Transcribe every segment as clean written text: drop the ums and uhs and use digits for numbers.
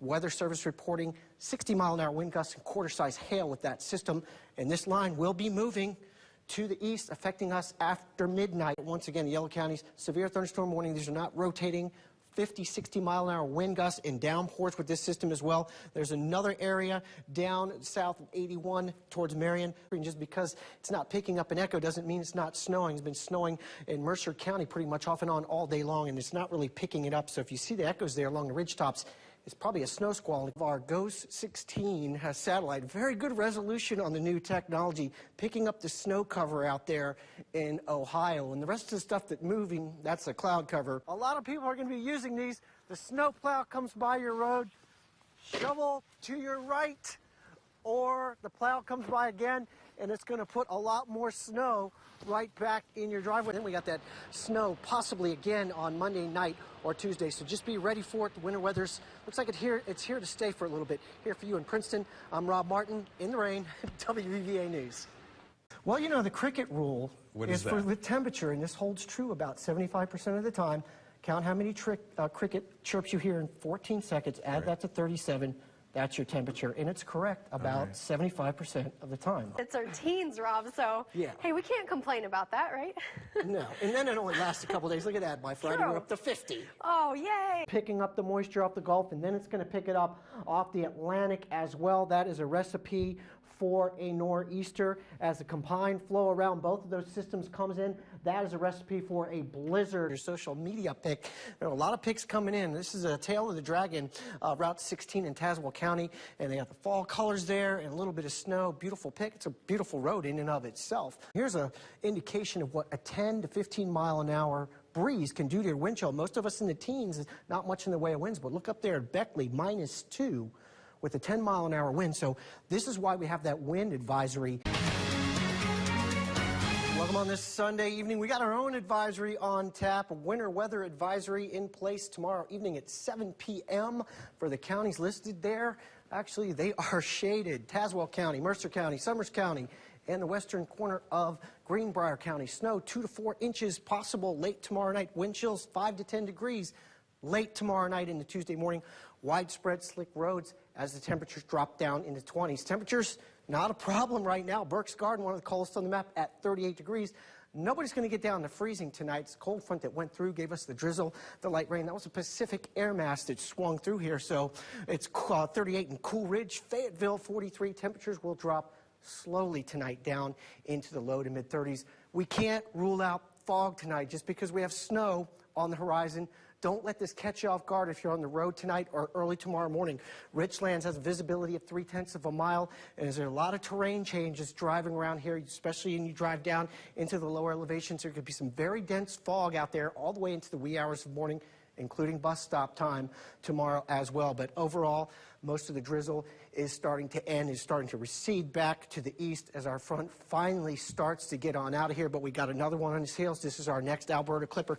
Weather Service reporting 60-mile-an-hour wind gusts and quarter-size hail with that system, and this line will be moving to the east, affecting us after midnight. Once again, the yellow counties, severe thunderstorm warning. These are not rotating. 50, 60-mile-an-hour wind gusts and downpours with this system as well. There's another area down south of 81 towards Marion. And just because it's not picking up an echo doesn't mean it's not snowing. It's been snowing in Mercer County pretty much off and on all day long, and it's not really picking it up. So if you see the echoes there along the ridge tops, it's probably a snow squall. Our GOES 16 has satellite, very good resolution on the new technology, picking up the snow cover out there in Ohio. And the rest of the stuff that's moving, that's a cloud cover. A lot of people are going to be using these. The snow plow comes by your road, shovel to your right, or the plow comes by again, and it's going to put a lot more snow right back in your driveway. Then we got that snow possibly again on Monday night or Tuesday, so just be ready for it. The winter weather's looks like it's here to stay for a little bit. Here for you in Princeton, I'm Rob Martin in the rain, WVVA News. Well, you know, the cricket rule is for the temperature, and this holds true about 75% of the time. Count how many cricket chirps you hear in 14 seconds, add that to 37. That's your temperature, and it's correct about 75% of the time. It's our teens, Rob, so hey, we can't complain about that, right? No, and then it only lasts a couple days. Look at that, by Friday we're up to 50. Oh, yay! Picking up the moisture off the Gulf, and then it's going to pick it up off the Atlantic as well. That is a recipe for a nor'easter. As the combined flow around both of those systems comes in, that is a recipe for a blizzard. Your social media pick. There are a lot of picks coming in. This is a Tail of the Dragon, Route 16 in Tazewell County, and they got the fall colors there and a little bit of snow. Beautiful pick. It's a beautiful road in and of itself. Here's an indication of what a 10 to 15 mile an hour breeze can do to your wind chill. Most of us in the teens, not much in the way of winds, but look up there at Beckley, -2. With a 10-mile-an-hour wind. So this is why we have that wind advisory. Welcome on this Sunday evening. We got our own advisory on tap, a winter weather advisory in place tomorrow evening at 7 p.m. for the counties listed there. Actually, they are shaded. Tazewell County, Mercer County, Summers County, and the western corner of Greenbrier County. Snow 2 to 4 inches possible late tomorrow night. Wind chills 5 to 10 degrees late tomorrow night into Tuesday morning. Widespread slick roads as the temperatures drop down into 20s. Temperatures, not a problem right now. Burke's Garden, one of the coldest on the map, at 38 degrees. Nobody's going to get down to freezing tonight. It's a cold front that went through, gave us the drizzle, the light rain. That was a Pacific air mass that swung through here, so it's 38 in Cool Ridge. Fayetteville, 43. Temperatures will drop slowly tonight down into the low to mid-30s. We can't rule out fog tonight just because we have snow on the horizon. Don't let this catch you off guard if you're on the road tonight or early tomorrow morning. Richlands has a visibility of 0.3 of a mile, and there's a lot of terrain changes driving around here, especially when you drive down into the lower elevations. There could be some very dense fog out there all the way into the wee hours of the morning, including bus stop time tomorrow as well. But overall, most of the drizzle is starting to end, is starting to recede back to the east as our front finally starts to get on out of here. But we got another one on its heels. This is our next Alberta Clipper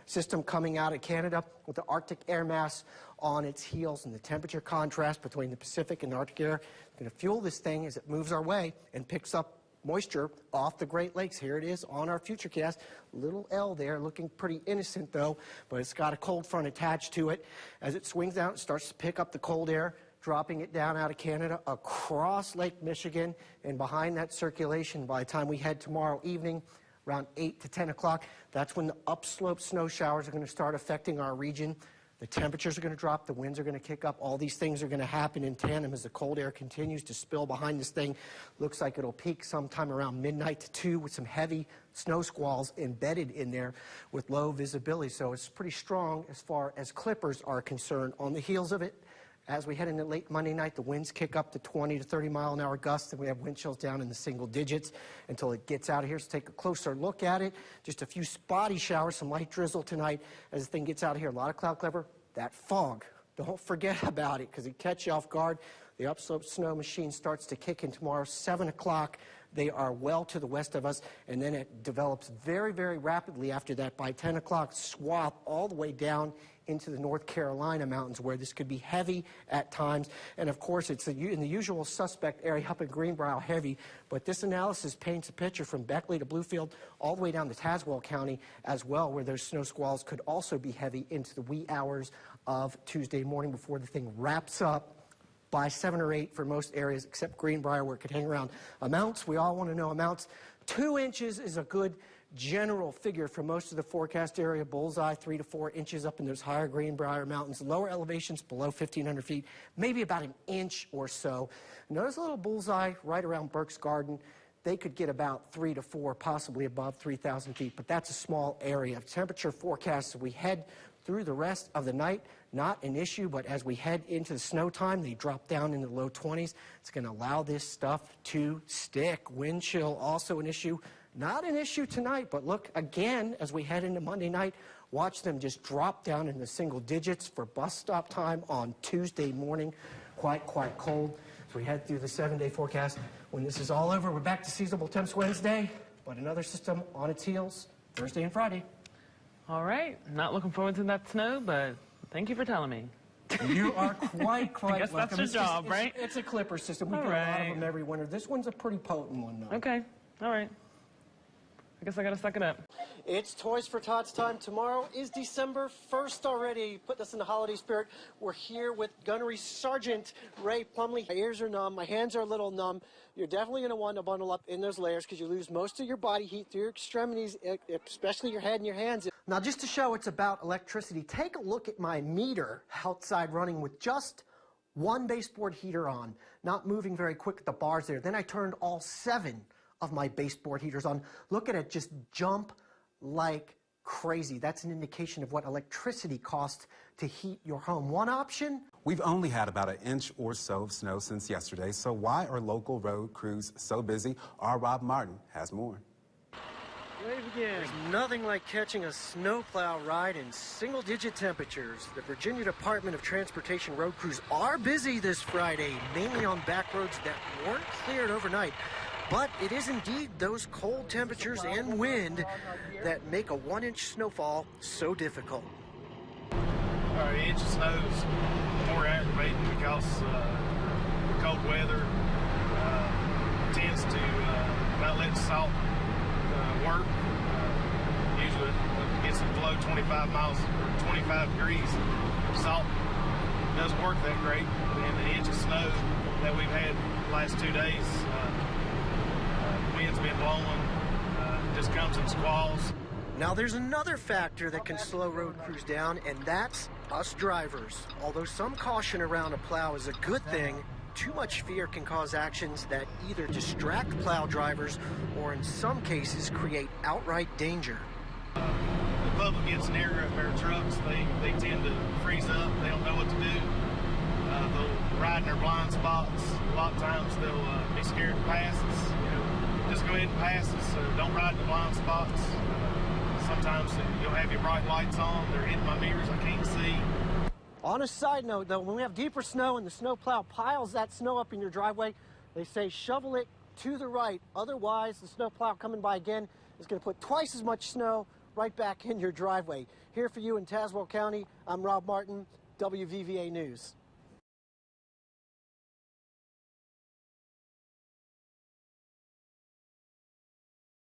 system coming out of Canada with the Arctic air mass on its heels, and the temperature contrast between the Pacific and the Arctic air is going to fuel this thing as it moves our way and picks up moisture off the Great Lakes. Here it is on our futurecast. Little L there, looking pretty innocent though, but it's got a cold front attached to it. As it swings down, it starts to pick up the cold air, dropping it down out of Canada across Lake Michigan, and behind that circulation, by the time we head tomorrow evening, around 8 to 10 o'clock, that's when the upslope snow showers are going to start affecting our region. The temperatures are going to drop, the winds are going to kick up. All these things are going to happen in tandem as the cold air continues to spill behind this thing. Looks like it'll peak sometime around midnight to 2 with some heavy snow squalls embedded in there with low visibility. So it's pretty strong as far as clippers are concerned. On the heels of it, as we head into late Monday night, the winds kick up to 20 to 30 mile an hour gusts, and we have wind chills down in the single digits until it gets out of here. So take a closer look at it. Just a few spotty showers, some light drizzle tonight as the thing gets out of here. A lot of cloud cover. That fog, don't forget about it because it catches you off guard. The upslope snow machine starts to kick in tomorrow, 7 o'clock. They are well to the west of us, and then it develops very, very rapidly after that. By 10 o'clock, swath all the way down into the North Carolina mountains where this could be heavy at times. And of course, it's in the usual suspect area up in Greenbrier heavy. But this analysis paints a picture from Beckley to Bluefield all the way down to Tazewell County as well, where those snow squalls could also be heavy into the wee hours of Tuesday morning before the thing wraps up by 7 or 8 for most areas except Greenbrier, where it could hang around. Amounts, we all want to know amounts. 2 inches is a good general figure for most of the forecast area. Bullseye 3 to 4 inches up in those higher Greenbrier mountains. Lower elevations below 1,500 feet, maybe about an inch or so. Notice a little bullseye right around Burke's Garden. They could get about 3 to 4, possibly above 3,000 feet, but that's a small area. Temperature forecasts as we head through the rest of the night, not an issue, but as we head into the snow time, they drop down in the low 20s. It's going to allow this stuff to stick. Wind chill also an issue. Not an issue tonight, but look, again, as we head into Monday night, watch them just drop down in the single digits for bus stop time on Tuesday morning. Quite cold. As we head through the 7-day forecast, when this is all over, we're back to seasonable temps Wednesday, but another system on its heels Thursday and Friday. All right. Not looking forward to that snow, but thank you for telling me. You are quite I guess welcome. that's your job, right? It's a clipper system. We get a lot of them every winter. This one's a pretty potent one, though. Okay. All right. I guess I gotta suck it up. It's Toys for Tots time. Tomorrow is December 1st already. Putting us in the holiday spirit. We're here with Gunnery Sergeant Ray Plumley. My ears are numb. My hands are a little numb. You're definitely going to want to bundle up in those layers because you lose most of your body heat through your extremities, especially your head and your hands. Now, just to show it's about electricity, take a look at my meter outside running with just one baseboard heater on, not moving very quick at the bars there. Then I turned all 7 of my baseboard heaters on. Look at it just jump like crazy. That's an indication of what electricity costs to heat your home. One option? We've only had about an inch or so of snow since yesterday, so why are local road crews so busy? Our Rob Martin has more. There's nothing like catching a snowplow ride in single-digit temperatures. The Virginia Department of Transportation road crews are busy this Friday, mainly on back roads that weren't cleared overnight. But it is indeed those cold temperatures and wind that make a 1-inch snowfall so difficult. An inch of snow is more aggravating because the cold weather tends to not let the salt work. Usually it gets below 25 miles or 25 degrees. Salt doesn't work that great. And the inch of snow that we've had the last 2 days, wind's been blowing, just comes in squalls. Now there's another factor that can slow road crews down, and that's us drivers. Although some caution around a plow is a good thing, too much fear can cause actions that either distract plow drivers or in some cases create outright danger. The public gets near their trucks, they tend to freeze up, they don't know what to do. They'll ride in their blind spots. A lot of times they'll be scared to pass us. Just go ahead and pass us. Don't ride in the blind spots. Sometimes you'll have your bright lights on. They're hitting my mirrors. I can't see. On a side note, though, when we have deeper snow and the snowplow piles that snow up in your driveway, they say shovel it to the right. Otherwise, the snowplow coming by again is going to put twice as much snow right back in your driveway. Here for you in Tazewell County, I'm Rob Martin, WVVA News.